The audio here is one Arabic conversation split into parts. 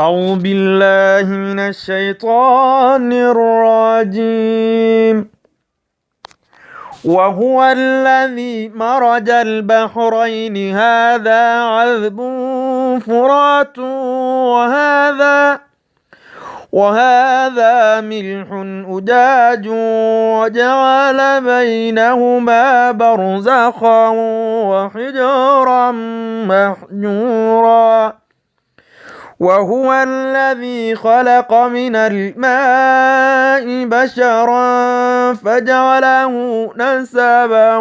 أعوذ بالله من الشيطان الرجيم. وهو الذي مرج البحرين هذا عذب فرات وهذا ملح أجاج وجعل بينهما برزخا وحجرا محجورا. وهو الذي خلق من الماء بشرا فجعله نسبا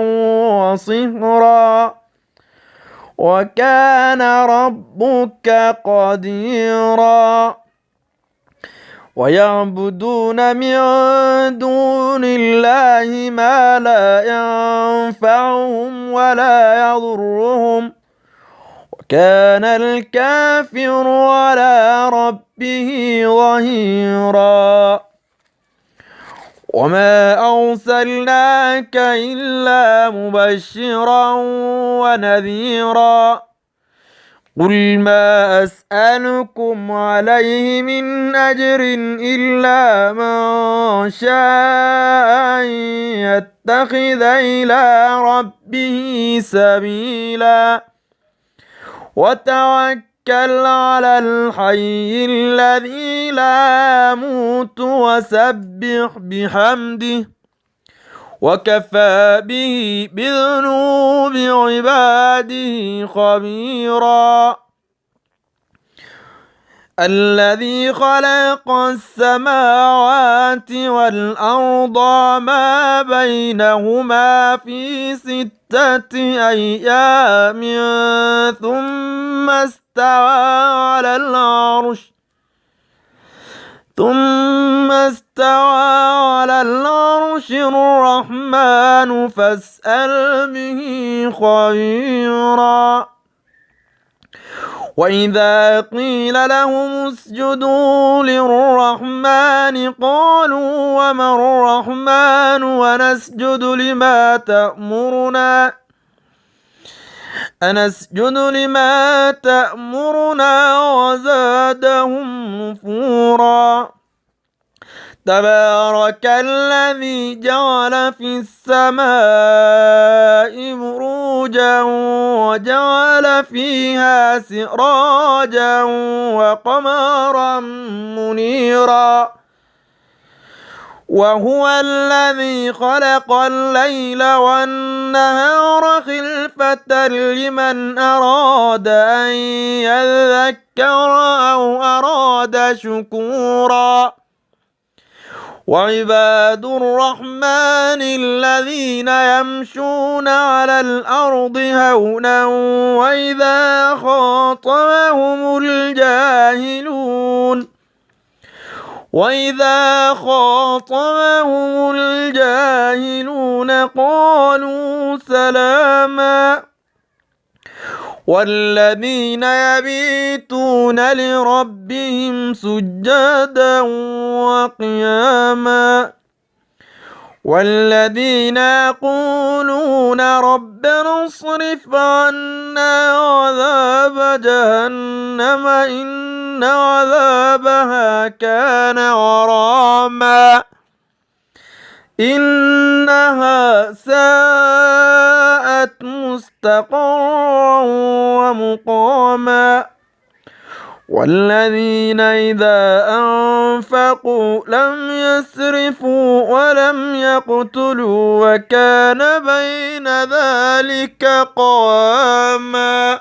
وصهرا وكان ربك قديرا. ويعبدون من دون الله ما لا ينفعهم ولا يضرهم وكان الكافر على ربه ظهيرا. وما أرسلناك إلا مبشرا ونذيرا. قل ما أسألكم عليه من أجر إلا من شاء أن يتخذ إلى ربه سبيلا. وتوكل على الحي الذي لا يموت وسبح بحمده وكفى به بذنوب عباده خبيرا. الذي خلق السماوات والأرض ما بينهما في 6 أيام ثم استوى على العرش الرحمن فاسأل به خبيرا. وإذا قيل لهم اسجدوا للرحمن قالوا وما الرحمن ونسجد لما تأمرنا وزادهم نفورا. تبارك الذي جعل في السماء بروجا وجعل فيها سراجا وقمرا منيرا. وهو الذي خلق الليل والنهار خلفة لمن أراد أن يذكر أو أراد شكورا. وعباد الرحمن الذين يمشون على الأرض هونا وإذا خاطبهم الجاهلون قالوا سلاما. والذين يبيتون لربهم سجدا وقياما. والذين يقولون ربنا اصرف عنا عذاب جهنم إن عذابها كان غراما إنها ساءت مستقرا ومقاما. والذين إذا أنفقوا لم يسرفوا ولم يقتلوا وكان بين ذلك قواما.